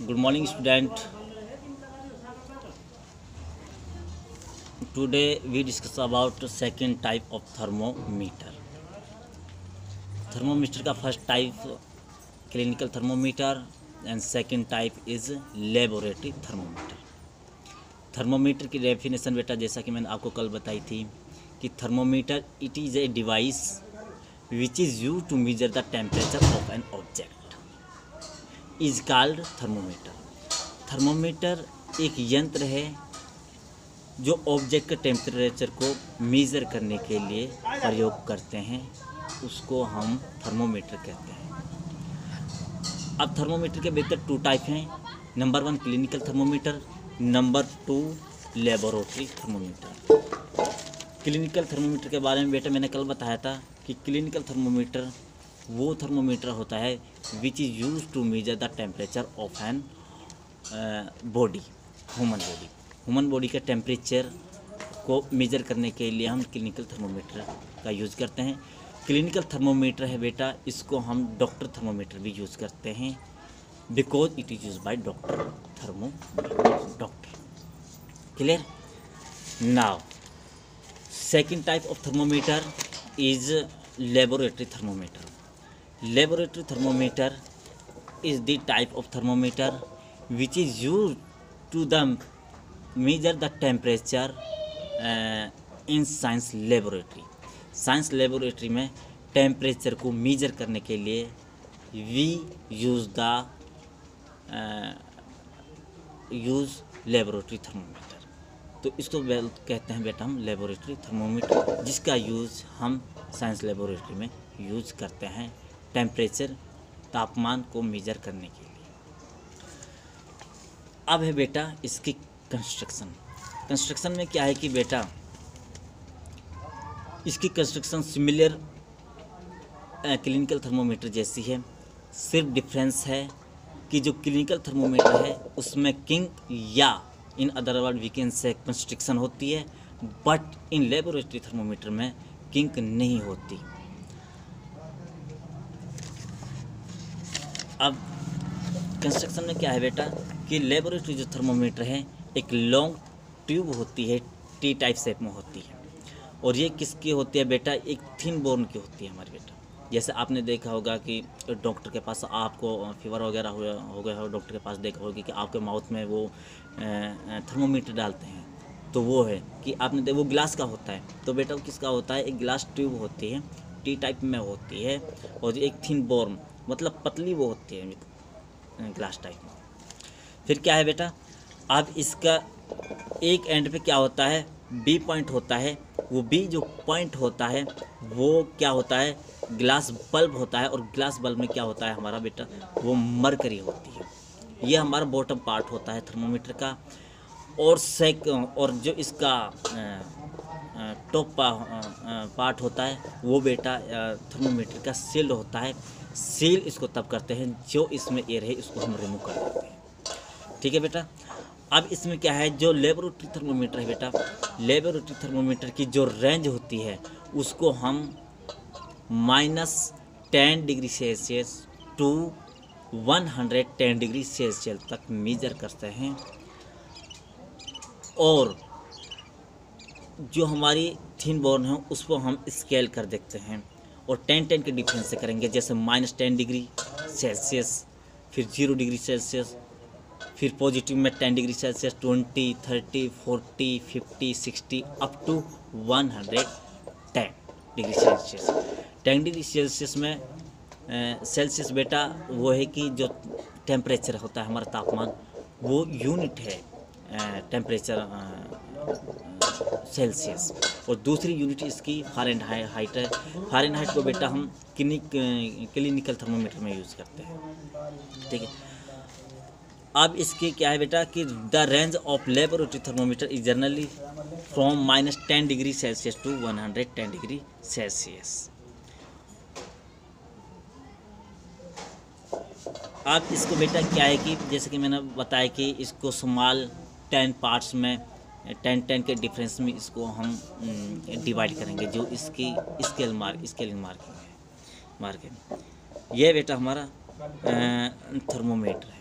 Good morning, student. Today we discuss about second type of thermometer. Thermometer का first type clinical thermometer and second type is laboratory thermometer. Thermometer की definition बेटा जैसा कि मैंने आपको कल बताई थी कि thermometer it is a device which is use to measure the temperature of an object is called thermometer. Thermometer एक यंत्र है जो ऑब्जेक्ट के टेम्परेचर को मेज़र करने के लिए प्रयोग करते हैं, उसको हम थर्मोमीटर कहते हैं. अब थर्मोमीटर के बेहतर टू टाइप हैं. Number 1 clinical thermometer, number 2 laboratory thermometer. Clinical thermometer के बारे में बेटा मैंने कल बताया था कि क्लिनिकल थर्मोमीटर वो थर्मोमीटर होता है which is use to measure the temperature of an body, human body का टेम्परेचर को मेजर करने के लिए हम क्लिनिकल थर्मोमीटर का यूज़ करते हैं. क्लिनिकल थर्मोमीटर है बेटा, इसको हम डॉक्टर थर्मोमीटर भी यूज़ करते हैं because it is use by doctor. Clear. Now second type of thermometer is laboratory thermometer. Laboratory thermometer is the type of thermometer which is used to measure the temperature in science laboratory. Science laboratory में temperature को measure करने के लिए we use laboratory thermometer. तो इसको कहते हैं बेटा हम लेबोरेटरी थर्मोमीटर, जिसका यूज़ हम साइंस लेबोरेटरी में यूज़ करते हैं टेम्परेचर, तापमान को मेजर करने के लिए. अब है बेटा इसकी कंस्ट्रक्शन में क्या है कि बेटा इसकी कंस्ट्रक्शन सिमिलर क्लिनिकल थर्मोमीटर जैसी है. सिर्फ डिफरेंस है कि जो क्लिनिकल थर्मोमीटर है उसमें किंक या in other word we can say construction होती है, बट इन लेबोरेटरी थर्मोमीटर में किंक नहीं होती. अब कंस्ट्रक्शन में क्या है बेटा कि लेबोरेटरी जो थर्मोमीटर है एक लॉन्ग ट्यूब होती है, टी टाइप शेप में होती है, और ये किसकी होती है बेटा, एक थिन बोर्न की होती है हमारे बेटा. जैसे आपने देखा होगा कि डॉक्टर के पास आपको फीवर वगैरह हो गया हो, डॉक्टर के पास देखा होगा कि आपके माउथ में वो थर्मोमीटर डालते हैं, तो वो है कि आपने वो ग्लास का होता है. तो बेटा वो किसका होता है, एक ग्लास ट्यूब होती है, टी टाइप में होती है, और एक थिन बोर्न मतलब पतली वो होती है ग्लास टाइप में. फिर क्या है बेटा, अब इसका एक एंड पे क्या होता है, बी पॉइंट होता है. वो बी जो पॉइंट होता है वो क्या होता है, ग्लास बल्ब होता है, और ग्लास बल्ब में क्या होता है हमारा बेटा, वो मरकरी होती है. ये हमारा बॉटम पार्ट होता है थर्मोमीटर का. और जो इसका टॉप पार्ट होता है वो बेटा थर्मोमीटर का सील होता है. सील इसको तब करते हैं जो इसमें एयर है इसको हम रिमूव कर देते हैं. ठीक है बेटा. अब इसमें क्या है, जो लेबोरेटरी थर्मोमीटर है बेटा, लेबोरेटरी थर्मोमीटर की जो रेंज होती है उसको हम -10 degree Celsius to 110 degree Celsius तक मेजर करते हैं. और जो हमारी थिन बोर्न है उसको हम स्केल कर देखते हैं, और 10 के डिफरेंस से करेंगे. जैसे -10 डिग्री सेल्सियस, फिर 0 डिग्री सेल्सियस, फिर पॉजिटिव में 10 degree Celsius, 20, 30, 40, 50, 60 up to 110 degree Celsius. 10 degree Celsius में सेल्सियस बेटा वो है कि जो टेम्परेचर होता है हमारा तापमान, वो यूनिट है टेम्परेचर सेल्सियस, और दूसरी यूनिट इसकी फ़ारेनहाइट है. फ़ारेनहाइट को बेटा हम क्लिनिकल थर्मोमीटर में यूज़ करते हैं. ठीक है. अब इसकी क्या है बेटा कि the range of laboratory thermometer is generally from -10 degree Celsius to 110 degree Celsius. अब इसको बेटा क्या है कि जैसे कि मैंने बताया कि इसको स्मॉल 10 पार्ट्स में 10 के डिफरेंस में इसको हम डिवाइड करेंगे, जो इसकी स्केलिंग मार्किंग. ये बेटा हमारा थर्मोमीटर है.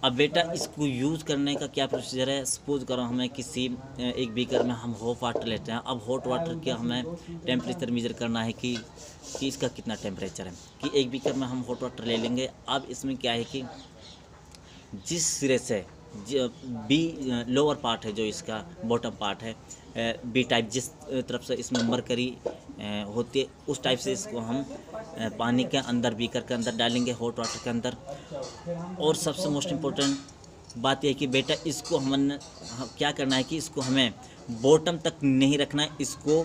अब बेटा इसको यूज़ करने का क्या प्रोसीजर है। सपोज करो हमें किसी एक बीकर में हम हॉट वाटर लेते हैं। अब हॉट वाटर का हमें टेम्परेचर मेजर करना है कि इसका कितना टेम्परेचर है। कि एक बीकर में हम हॉट वाटर ले लेंगे। अब इसमें क्या है कि जिस सिरे से बी लोअर पार्ट है, जो इसका बॉटम पार्ट है बी टाइप, जिस तरफ से इसमें मरकरी होती है, उस टाइप से इसको हम पानी के अंदर बीकर के अंदर डालेंगे, हॉट वाटर के अंदर। और सबसे मोस्ट इम्पोर्टेंट बात यह है कि बेटा इसको हमने क्या करना है कि इसको हमें बॉटम तक नहीं रखना है, इसको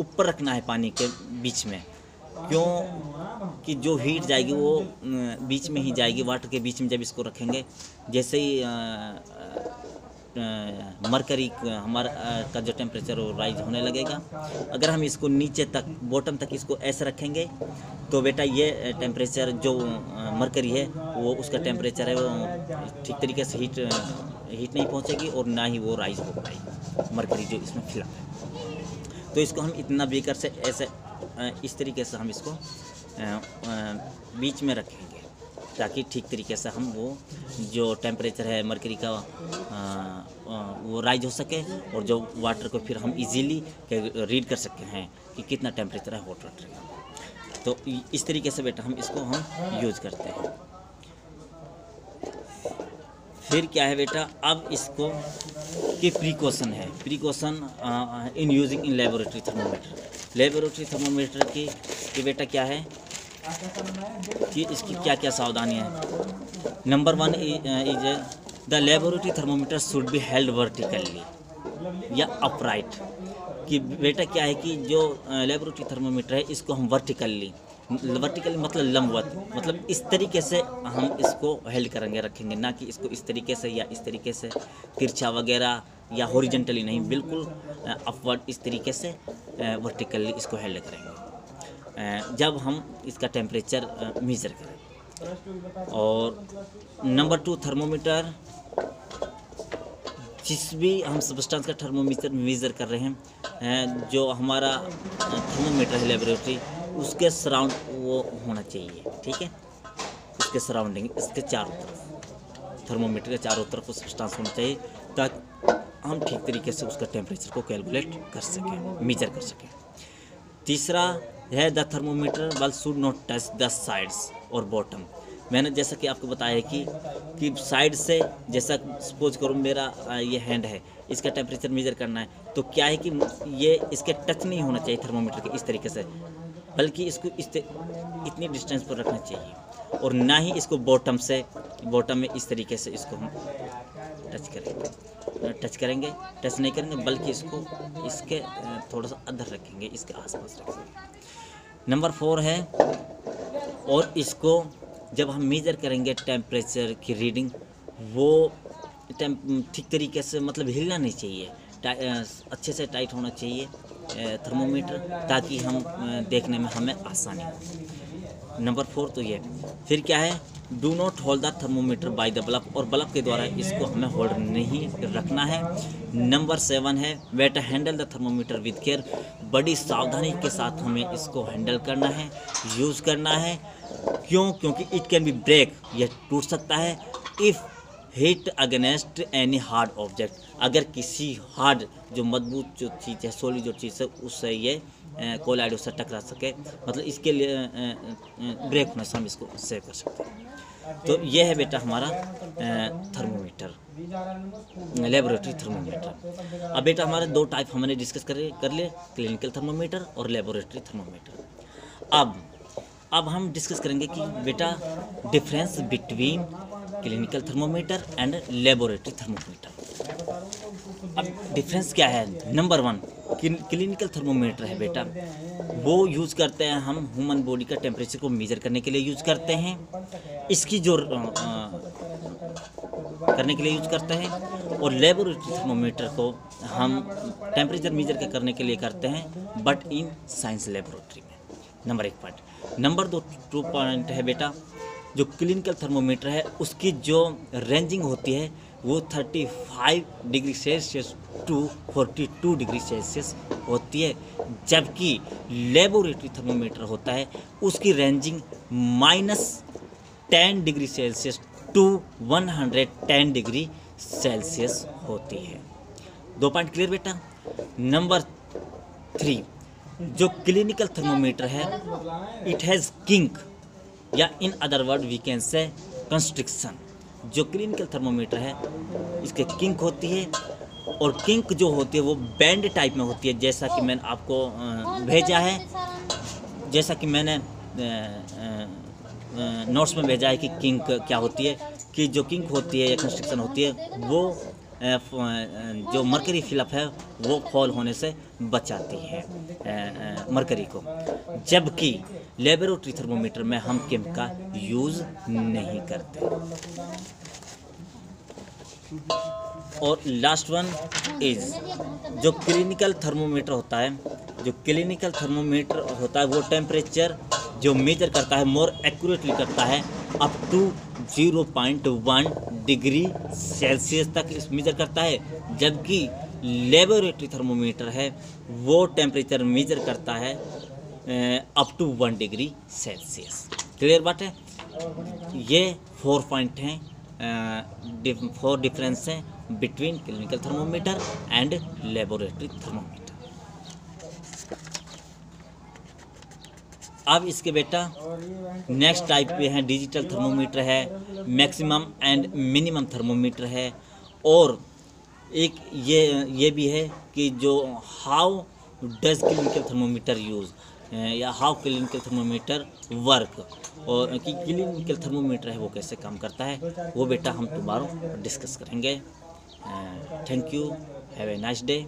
ऊपर रखना है पानी के बीच में। क्यों कि जो हीट जाएगी वो बीच में ही जाएगी, वाटर के बीच में जब इसको रखेंगे। जैसे ही मरकरी हमारा का जो टेम्परेचर वो राइज होने लगेगा। अगर हम इसको नीचे तक बॉटम तक इसको ऐसे रखेंगे तो बेटा ये टेम्परेचर जो मरकरी है वो उसका टेम्परेचर है वो ठीक तरीके से हीट नहीं पहुंचेगी और ना ही वो राइज हो पाएगी मरकरी जो इसमें फिल है। तो इसको हम इतना बीकर से ऐसे इस तरीके से हम इसको बीच में रखेंगे ताकि ठीक तरीके से हम वो जो टेम्परेचर है मरकरी का वो राइज हो सके और जो वाटर को फिर हम इजीली रीड कर सकते हैं कि कितना टेम्परेचर है हॉट वाटर का। तो इस तरीके से बेटा हम इसको हम यूज़ करते हैं। फिर क्या है बेटा, अब इसको की प्रिकॉशन है। Precaution in using in laboratory thermometer. Laboratory thermometer की बेटा क्या है कि इसकी क्या क्या सावधानियाँ हैं। Number 1 is the laboratory thermometer should be held vertically या अपराइट। कि बेटा क्या है कि जो लेबोरेटरी थर्मोमीटर है इसको हम वर्टिकली मतलब लंबवत, मतलब इस तरीके से हम इसको हेल्ड करेंगे, रखेंगे, ना कि इसको इस तरीके से या इस तरीके से तिरछा वगैरह या हॉरिजॉन्टली नहीं, बिल्कुल अपवर्ड इस तरीके से वर्टिकली इसको हेल्ड करेंगे जब हम इसका टेम्परेचर मेज़र करें। और नंबर 2 थर्मोमीटर, जिस भी हम सब्सटेंस का थर्मोमीटर मेज़र कर रहे हैं, जो हमारा थर्मोमीटर है लेबोरेटरी उसके सराउंड वो होना चाहिए, ठीक है। उसके सराउंडिंग, इसके चारों तरफ, थर्मोमीटर के चारों तरफ वो सब्सटेंस होना चाहिए ताकि हम ठीक तरीके से उसका टेम्परेचर को कैलकुलेट कर सकें, मेजर कर सकें। तीसरा है द थर्मोमीटर बल should not touch the sides और बॉटम। मैंने जैसा कि आपको बताया कि साइड से, जैसा सपोज करो मेरा ये हैंड है, इसका टेम्परेचर मेजर करना है, तो क्या है कि ये इसके टच नहीं होना चाहिए थर्मोमीटर के इस तरीके से, बल्कि इसको इतनी डिस्टेंस पर रखना चाहिए। और ना ही इसको बॉटम में इस तरीके से इसको हम टच करेंगे, टच नहीं करेंगे, बल्कि इसको इसके थोड़ा सा अंदर रखेंगे, इसके आसपास रखेंगे। नंबर 4 है, और इसको जब हम मेजर करेंगे टेम्परेचर की रीडिंग, वो ठीक तरीके से मतलब हिलना नहीं चाहिए, अच्छे से टाइट होना चाहिए थर्मोमीटर, ताकि हम देखने में हमें आसानी हो। नंबर 4 तो ये। फिर क्या है, do not hold the thermometer by the bulb, और बल्ब के द्वारा इसको हमें होल्ड नहीं रखना है। नंबर 7 है, बेटा handle the thermometer with care, बड़ी सावधानी के साथ हमें इसको हैंडल करना है, यूज़ करना है। क्योंकि इट कैन बी ब्रेक, यह टूट सकता है, if hit against any hard object, अगर किसी हार्ड जो मजबूत जो चीज़ है, सॉलिड जो चीज़ है, उससे ये कोलाइड उससे टकरा सके, मतलब इसके लिए ब्रेक होने से हम इसको सेव कर सकते हैं। तो ये है बेटा हमारा थर्मोमीटर, लेबोरेटरी थर्मोमीटर। अब बेटा हमारे 2 टाइप हमने डिस्कस कर लिए, क्लिनिकल थर्मोमीटर और लेबोरेटरी थर्मोमीटर। अब हम डिस्कस करेंगे कि बेटा difference between clinical thermometer and laboratory thermometer. अब डिफरेंस क्या है। नंबर 1 क्लिनिकल थर्मोमीटर है बेटा, वो यूज़ करते हैं हम ह्यूमन बॉडी का टेम्परेचर को मेजर करने के लिए यूज़ करते हैं, इसकी जो करने के लिए यूज़ करते हैं। और लेबोरेटरी थर्मोमीटर को हम टेम्परेचर मेजर करने के लिए करते हैं, बट इन साइंस लेबोरेटरी में। Number 1 point. नंबर 2 पॉइंट है बेटा, जो क्लिनिकल थर्मोमीटर है उसकी जो रेंजिंग होती है वो 35 degree Celsius to 42 degree Celsius होती है, जबकि लेबोरेटरी थर्मोमीटर होता है उसकी ranging -10 degree Celsius to 110 degree Celsius होती है। 2 पॉइंट क्लियर बेटा। नंबर 3, जो क्लिनिकल थर्मोमीटर है इट हैज़ किंक, या in other word we can say constriction. जो क्लिनिकल थर्मोमीटर है इसके किंक होती है, और किंक जो होती है वो बैंड टाइप में होती है, जैसा कि मैंने आपको भेजा है, जैसा कि मैंने नोट्स में भेजा है कि किंक क्या होती है, कि जो किंक होती है या कंस्ट्रिक्शन होती है वो जो मरकरी फिलअप है वो फॉल होने से बचाती है मरकरी को, जबकि लेबोरेटरी थर्मोमीटर में हम किंक का यूज़ नहीं करते। और लास्ट वन इज जो क्लिनिकल थर्मोमीटर होता है, जो क्लिनिकल थर्मोमीटर होता है वो टेम्परेचर जो मेजर करता है मोर एक्यूरेटली करता है अप टू 0.1 डिग्री सेल्सियस तक इस मेजर करता है, जबकि लेबोरेटरी थर्मोमीटर है वो टेम्परेचर मेजर करता है up to 1 degree Celsius. Clear बात है। ये 4 पॉइंट हैं, 4 डिफरेंस हैं between clinical thermometer and laboratory thermometer. अब इसके बेटा नेक्स्ट टाइप पे हैं डिजिटल थर्मोमीटर है, मैक्सिमम एंड मिनिमम थर्मोमीटर है, और एक ये भी है कि जो how does clinical thermometer use या हाउ क्लिनिकल थर्मोमीटर वर्क, और कि क्लिनिकल थर्मोमीटर है वो कैसे काम करता है वो बेटा हम दोबारा डिस्कस करेंगे। Thank you, have a nice day.